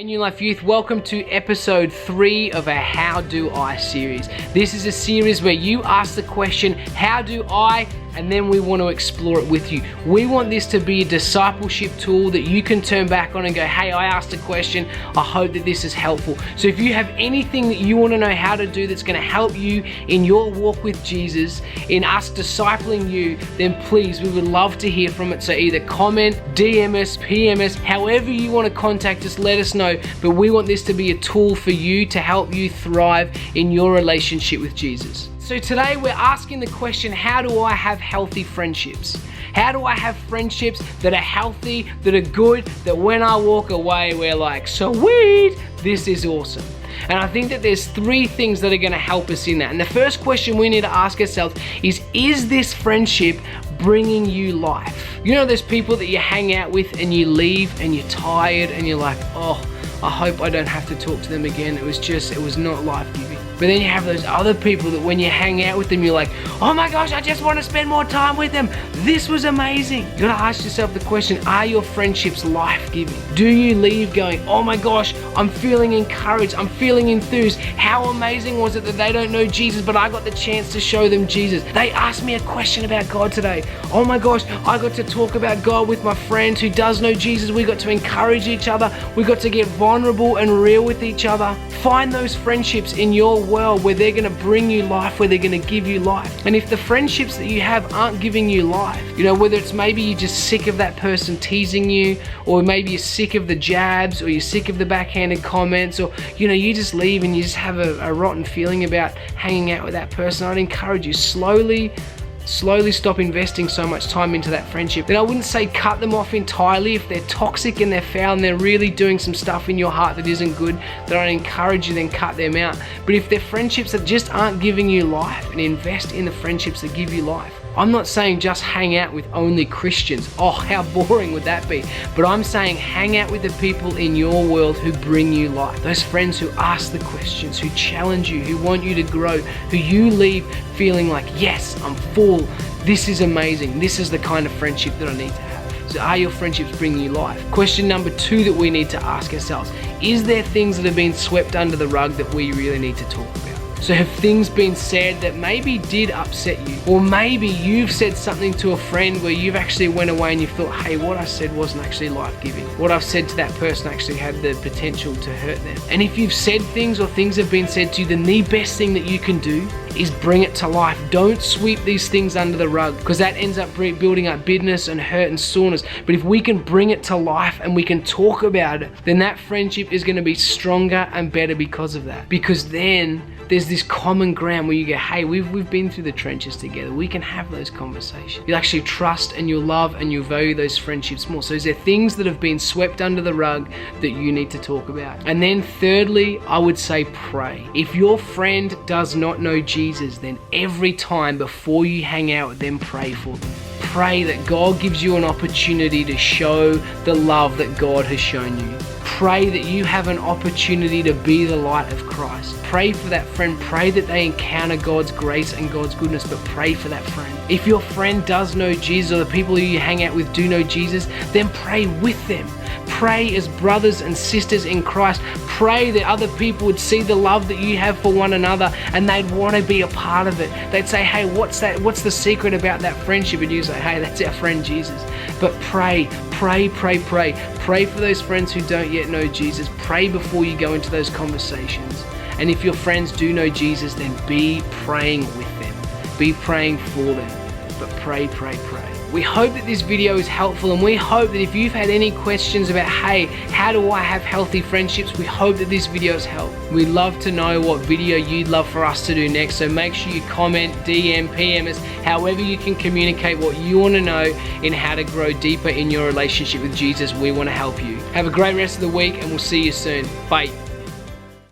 Hey New Life Youth, welcome to episode 3 of our How Do I series. This is a series where you ask the question, how do I? And then we want to explore it with you. We want this to be a discipleship tool that you can turn back on and go, hey, I asked a question. I hope that this is helpful. So if you have anything that you want to know how to do that's going to help you in your walk with Jesus, in us discipling you, then please, we would love to hear from it. So either comment, DM us, PM us, however you want to contact us, let us know. But we want this to be a tool for you to help you thrive in your relationship with Jesus. So today we're asking the question, how do I have healthy friendships? How do I have friendships that are healthy, that are good, that when I walk away, we're like, sweet, this is awesome. And I think that there's 3 things that are going to help us in that. And the first question we need to ask ourselves is this friendship bringing you life? You know, there's people that you hang out with and you leave and you're tired and you're like, oh, I hope I don't have to talk to them again. It was not life-giving. But then you have those other people that when you hang out with them, you're like, oh my gosh, I just want to spend more time with them. This was amazing. You gotta ask yourself the question, are your friendships life-giving? Do you leave going, oh my gosh, I'm feeling encouraged, I'm feeling enthused. How amazing was it that they don't know Jesus, but I got the chance to show them Jesus. They asked me a question about God today. Oh my gosh, I got to talk about God with my friend who does know Jesus. We got to encourage each other. We got to get vulnerable and real with each other. Find those friendships in your world where they're going to bring you life, where they're going to give you life. And if the friendships that you have aren't giving you life, you know, whether it's maybe you're just sick of that person teasing you, or maybe you're sick of the jabs, or you're sick of the backhanded comments, or, you know, you just leave and you just have a rotten feeling about hanging out with that person, I'd encourage you, slowly stop investing so much time into that friendship. And I wouldn't say cut them off entirely. If they're toxic and they're foul and they're really doing some stuff in your heart that isn't good, then I'd encourage you then cut them out. But if they're friendships that just aren't giving you life, and invest in the friendships that give you life. I'm not saying just hang out with only Christians. Oh, how boring would that be? But I'm saying hang out with the people in your world who bring you life. Those friends who ask the questions, who challenge you, who want you to grow, who you leave feeling like, yes, I'm full. This is amazing. This is the kind of friendship that I need to have. So are your friendships bringing you life? Question number 2 that we need to ask ourselves, is there things that have been swept under the rug that we really need to talk about? So have things been said that maybe did upset you? Or maybe you've said something to a friend where you've actually went away and you thought, hey, what I said wasn't actually life-giving. What I've said to that person actually had the potential to hurt them. And if you've said things or things have been said to you, then the best thing that you can do is bring it to life. Don't sweep these things under the rug, because that ends up building up bitterness and hurt and soreness. But if we can bring it to life and we can talk about it, then that friendship is going to be stronger and better because of that. Because then there's this common ground where you go, hey, we've been through the trenches together. We can have those conversations. You'll actually trust and you'll love and you'll value those friendships more. So is there things that have been swept under the rug that you need to talk about? And then thirdly, I would say pray. If your friend does not know Jesus, then every time before you hang out with them, pray for them. Pray that God gives you an opportunity to show the love that God has shown you. Pray that you have an opportunity to be the light of Christ. Pray for that friend. Pray that they encounter God's grace and God's goodness, but pray for that friend. If your friend does know Jesus, or the people who you hang out with do know Jesus, then pray with them. Pray as brothers and sisters in Christ. Pray that other people would see the love that you have for one another and they'd want to be a part of it. They'd say, hey, what's that? What's the secret about that friendship? And you say, hey, that's our friend Jesus. But pray for those friends who don't yet know Jesus. Pray before you go into those conversations. And if your friends do know Jesus, then be praying with them. Be praying for them. But pray. We hope that this video is helpful, and we hope that if you've had any questions about, hey, how do I have healthy friendships, we hope that this video has helped. We'd love to know what video you'd love for us to do next, so make sure you comment, DM, PM us, however you can communicate what you want to know in how to grow deeper in your relationship with Jesus. We want to help you. Have a great rest of the week, and we'll see you soon. Bye.